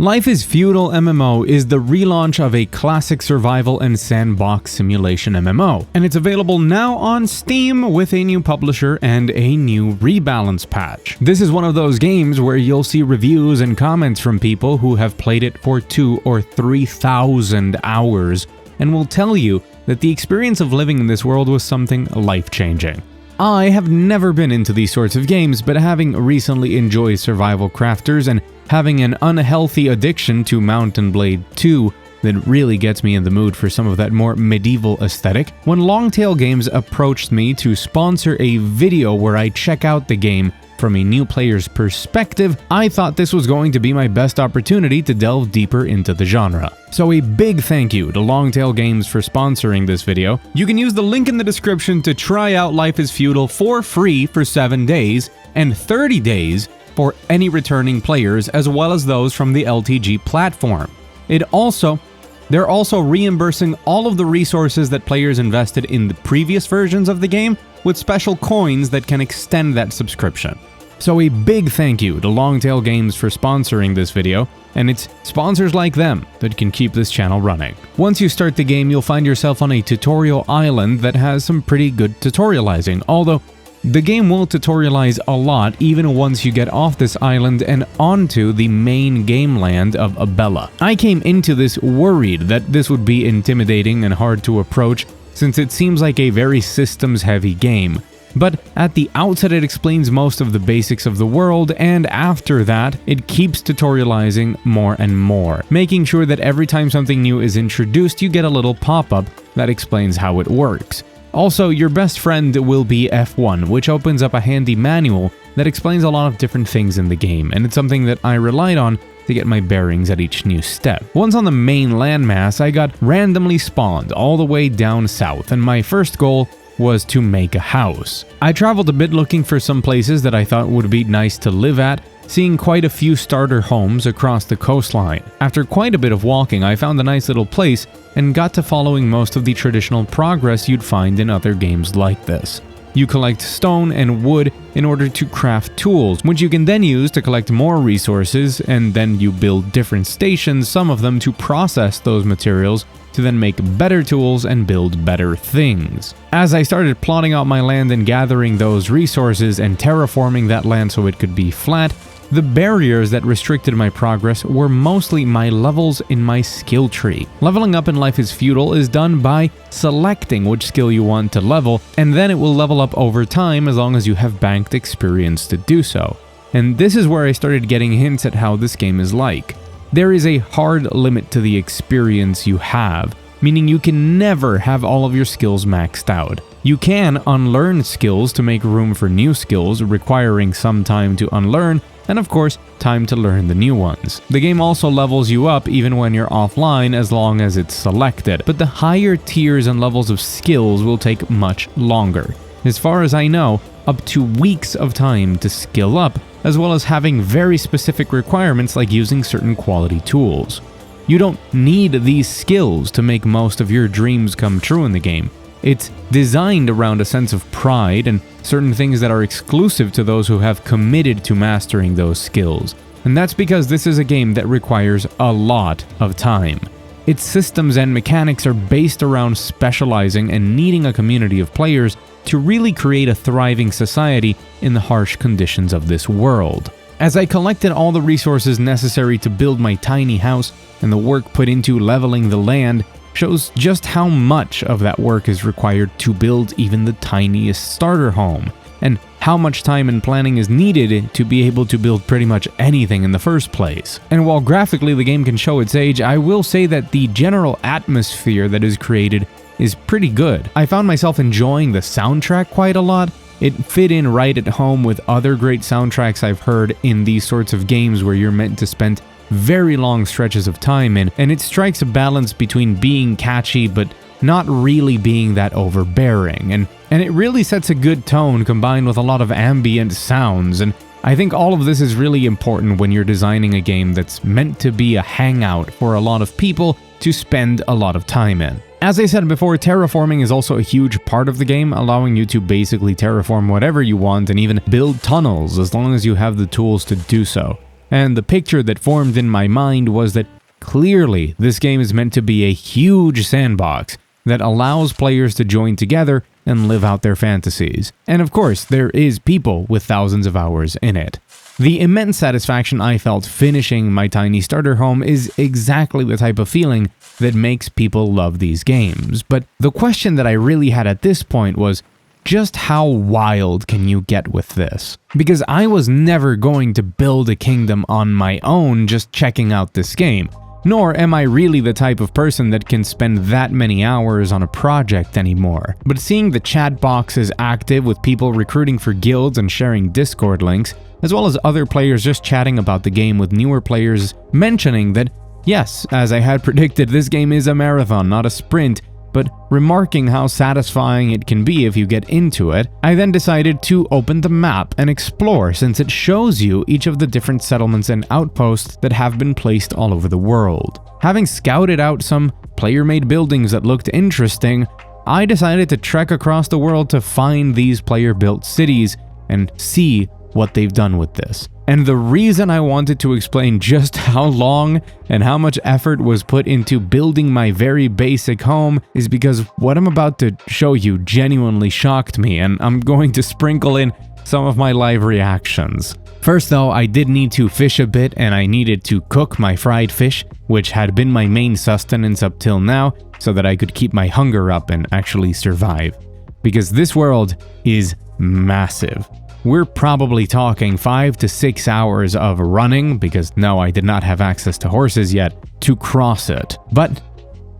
Life is Feudal MMO is the relaunch of a classic survival and sandbox simulation MMO, and it's available now on Steam with a new publisher and a new rebalance patch. This is one of those games where you'll see reviews and comments from people who have played it for 2,000 or 3,000 hours and will tell you that the experience of living in this world was something life-changing. I have never been into these sorts of games, but having recently enjoyed survival crafters and having an unhealthy addiction to Mount & Blade 2 that really gets me in the mood for some of that more medieval aesthetic, when Longtail Games approached me to sponsor a video where I check out the game from a new player's perspective, I thought this was going to be my best opportunity to delve deeper into the genre. So a big thank you to Longtail Games for sponsoring this video. You can use the link in the description to try out Life is Feudal for free for 7 days and 30 days for any returning players as well as those from the LTG platform. They're also reimbursing all of the resources that players invested in the previous versions of the game with special coins that can extend that subscription. So a big thank you to Longtail Games for sponsoring this video, and it's sponsors like them that can keep this channel running. Once you start the game, you'll find yourself on a tutorial island that has some pretty good tutorializing, although the game will tutorialize a lot even once you get off this island and onto the main game land of Abella. I came into this worried that this would be intimidating and hard to approach since it seems like a very systems-heavy game. But at the outset it explains most of the basics of the world, and after that it keeps tutorializing more and more, making sure that every time something new is introduced you get a little pop-up that explains how it works. Also, your best friend will be F1, which opens up a handy manual that explains a lot of different things in the game, and it's something that I relied on to get my bearings at each new step. Once on the main landmass, I got randomly spawned all the way down south, and my first goal was to make a house. I traveled a bit looking for some places that I thought would be nice to live at, seeing quite a few starter homes across the coastline. After quite a bit of walking, I found a nice little place and got to following most of the traditional progress you'd find in other games like this. You collect stone and wood in order to craft tools, which you can then use to collect more resources, and then you build different stations, some of them to process those materials to then make better tools and build better things. As I started plotting out my land and gathering those resources and terraforming that land so it could be flat, the barriers that restricted my progress were mostly my levels in my skill tree. Leveling up in Life is Feudal is done by selecting which skill you want to level, and then it will level up over time as long as you have banked experience to do so. And this is where I started getting hints at how this game is like. There is a hard limit to the experience you have, meaning you can never have all of your skills maxed out. You can unlearn skills to make room for new skills, requiring some time to unlearn, and of course, time to learn the new ones. The game also levels you up even when you're offline as long as it's selected, but the higher tiers and levels of skills will take much longer. As far as I know, up to weeks of time to skill up, as well as having very specific requirements like using certain quality tools. You don't need these skills to make most of your dreams come true in the game. It's designed around a sense of pride and certain things that are exclusive to those who have committed to mastering those skills. And that's because this is a game that requires a lot of time. Its systems and mechanics are based around specializing and needing a community of players to really create a thriving society in the harsh conditions of this world. As I collected all the resources necessary to build my tiny house, and the work put into leveling the land shows just how much of that work is required to build even the tiniest starter home, and how much time and planning is needed to be able to build pretty much anything in the first place. And while graphically the game can show its age, I will say that the general atmosphere that is created is pretty good. I found myself enjoying the soundtrack quite a lot. It fit in right at home with other great soundtracks I've heard in these sorts of games where you're meant to spend very long stretches of time in, and it strikes a balance between being catchy but not really being that overbearing, and it really sets a good tone combined with a lot of ambient sounds, and I think all of this is really important when you're designing a game that's meant to be a hangout for a lot of people to spend a lot of time in. As I said before, terraforming is also a huge part of the game, allowing you to basically terraform whatever you want and even build tunnels as long as you have the tools to do so. and the picture that formed in my mind was that clearly this game is meant to be a huge sandbox that allows players to join together and live out their fantasies. And of course, there is people with thousands of hours in it. The immense satisfaction I felt finishing my tiny starter home is exactly the type of feeling that makes people love these games. But the question that I really had at this point was, just how wild can you get with this? Because I was never going to build a kingdom on my own just checking out this game. Nor am I really the type of person that can spend that many hours on a project anymore. But seeing the chat boxes active with people recruiting for guilds and sharing Discord links, as well as other players just chatting about the game with newer players mentioning that, yes, as I had predicted, this game is a marathon, not a sprint, but remarking how satisfying it can be if you get into it, I then decided to open the map and explore, since it shows you each of the different settlements and outposts that have been placed all over the world. Having scouted out some player-made buildings that looked interesting, I decided to trek across the world to find these player-built cities and see what they've done with this. And the reason I wanted to explain just how long and how much effort was put into building my very basic home is because what I'm about to show you genuinely shocked me, and I'm going to sprinkle in some of my live reactions. First though, I did need to fish a bit and I needed to cook my fried fish, which had been my main sustenance up till now, so that I could keep my hunger up and actually survive. Because this world is massive. We're probably talking 5 to 6 hours of running, because no, I did not have access to horses yet, to cross it. But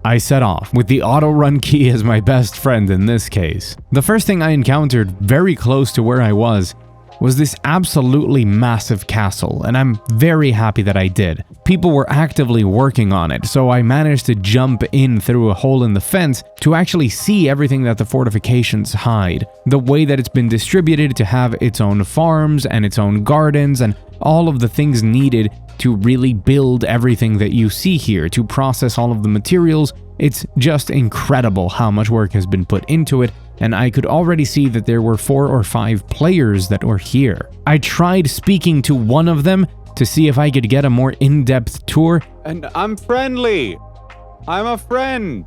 I set off, with the auto-run key as my best friend in this case. The first thing I encountered very close to where I was this absolutely massive castle, and I'm very happy that I did. People were actively working on it, so I managed to jump in through a hole in the fence to actually see everything that the fortifications hide. The way that it's been distributed to have its own farms and its own gardens and all of the things needed to really build everything that you see here, to process all of the materials. It's just incredible how much work has been put into it, and I could already see that there were 4 or 5 players that were here. I tried speaking to one of them to see if I could get a more in-depth tour. And I'm friendly. I'm a friend.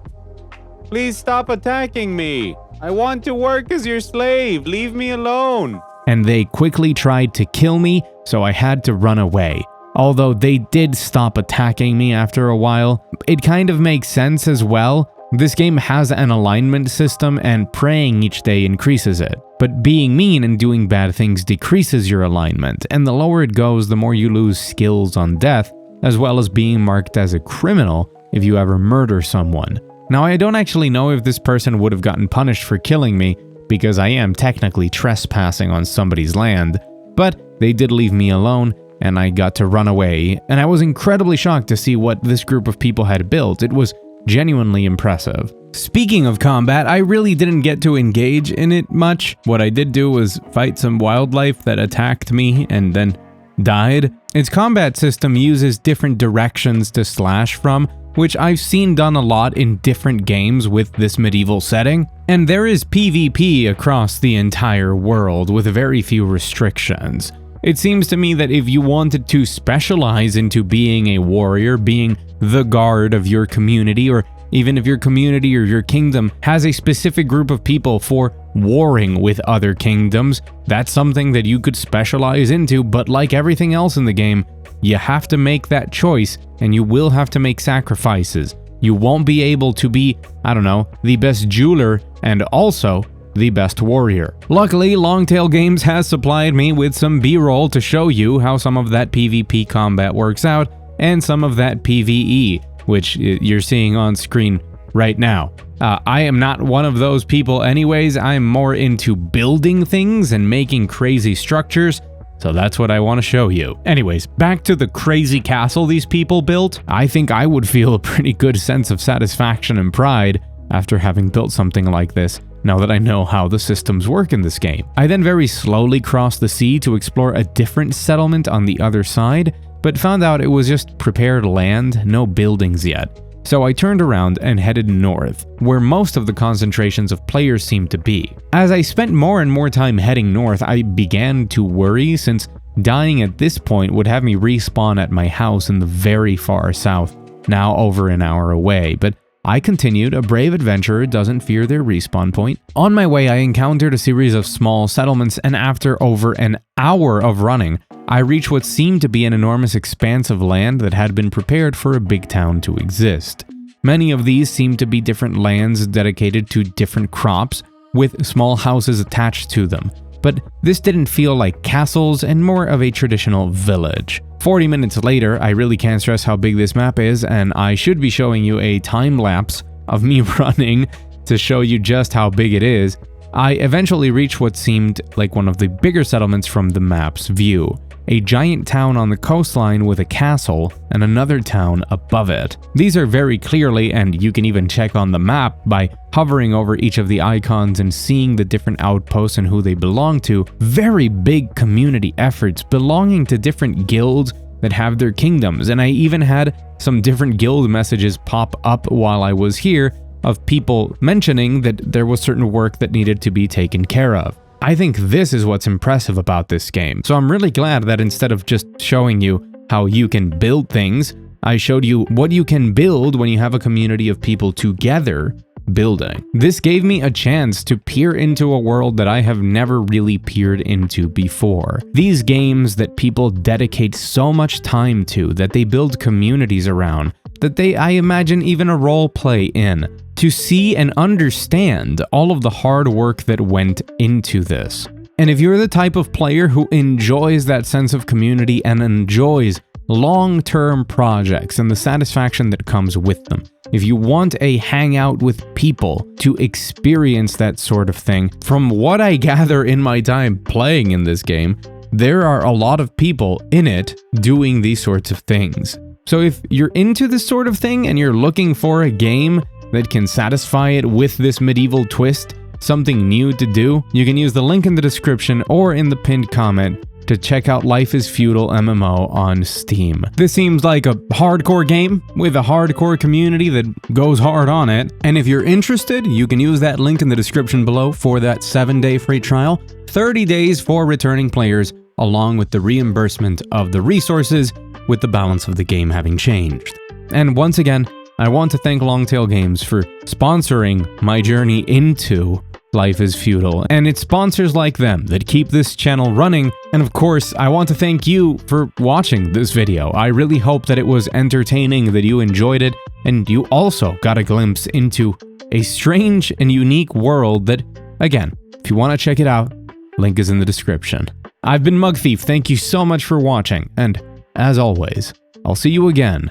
Please stop attacking me. I want to work as your slave. Leave me alone. And they quickly tried to kill me, so I had to run away. Although they did stop attacking me after a while. It kind of makes sense as well. This game has an alignment system, and praying each day increases it. But being mean and doing bad things decreases your alignment, and the lower it goes, the more you lose skills on death, as well as being marked as a criminal if you ever murder someone. Now, I don't actually know if this person would have gotten punished for killing me, because I am technically trespassing on somebody's land, but they did leave me alone, and I got to run away, and I was incredibly shocked to see what this group of people had built. It was genuinely impressive. Speaking of combat, I really didn't get to engage in it much. What I did do was fight some wildlife that attacked me and then died. Its combat system uses different directions to slash from, which I've seen done a lot in different games with this medieval setting. And there is PvP across the entire world with very few restrictions. It seems to me that if you wanted to specialize into being a warrior, being the guard of your community, or even if your community or your kingdom has a specific group of people for warring with other kingdoms, that's something that you could specialize into. But like everything else in the game, you have to make that choice, and you will have to make sacrifices. You won't be able to be, I don't know, the best jeweler and also the best warrior. Luckily, Longtail Games has supplied me with some B-roll to show you how some of that PvP combat works out, and some of that PvE, which you're seeing on screen right now. I am not one of those people anyways. I'm more into building things and making crazy structures, so that's what I want to show you. Anyways, back to the crazy castle these people built. I think I would feel a pretty good sense of satisfaction and pride after having built something like this, now that I know how the systems work in this game. I then very slowly crossed the sea to explore a different settlement on the other side, but found out it was just prepared land, no buildings yet. So I turned around and headed north, where most of the concentrations of players seemed to be. As I spent more and more time heading north, I began to worry, since Dying at this point would have me respawn at my house in the very far south, now over an hour away, but I continued. A brave adventurer doesn't fear their respawn point. On my way, I encountered a series of small settlements, and after over an hour of running, I reached what seemed to be an enormous expanse of land that had been prepared for a big town to exist. Many of these seemed to be different lands dedicated to different crops, with small houses attached to them. But this didn't feel like castles and more of a traditional village. 40 minutes later, I really can't stress how big this map is, and I should be showing you a time lapse of me running to show you just how big it is. I eventually reached what seemed like one of the bigger settlements from the map's view. A giant town on the coastline with a castle and another town above it. These are very clearly, and you can even check on the map by hovering over each of the icons and seeing the different outposts and who they belong to, very big community efforts belonging to different guilds that have their kingdoms. And I even had some different guild messages pop up while I was here of people mentioning that there was certain work that needed to be taken care of. I think this is what's impressive about this game. So I'm really glad that instead of just showing you how you can build things, I showed you what you can build when you have a community of people together building. This gave me a chance to peer into a world that I have never really peered into before. These games that people dedicate so much time to, that they build communities around, that they, I imagine, even a role play in, to see and understand all of the hard work that went into this. And if you're the type of player who enjoys that sense of community and enjoys long-term projects and the satisfaction that comes with them, if you want a hangout with people to experience that sort of thing, from what I gather in my time playing in this game, there are a lot of people in it doing these sorts of things. So if you're into this sort of thing and you're looking for a game that can satisfy it with this medieval twist, something new to do, you can use the link in the description or in the pinned comment to check out Life is Feudal MMO on Steam. This seems like a hardcore game with a hardcore community that goes hard on it, and if you're interested, you can use that link in the description below for that 7-day free trial, 30 days for returning players, along with the reimbursement of the resources, with the balance of the game having changed. And once again, I want to thank Longtail Games for sponsoring my journey into Life is Feudal, and it's sponsors like them that keep this channel running. And of course, I want to thank you for watching this video. I really hope that it was entertaining, that you enjoyed it, and you also got a glimpse into a strange and unique world that, again, if you want to check it out, link is in the description. I've been Mug Thief, thank you so much for watching, and as always, I'll see you again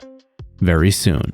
very soon.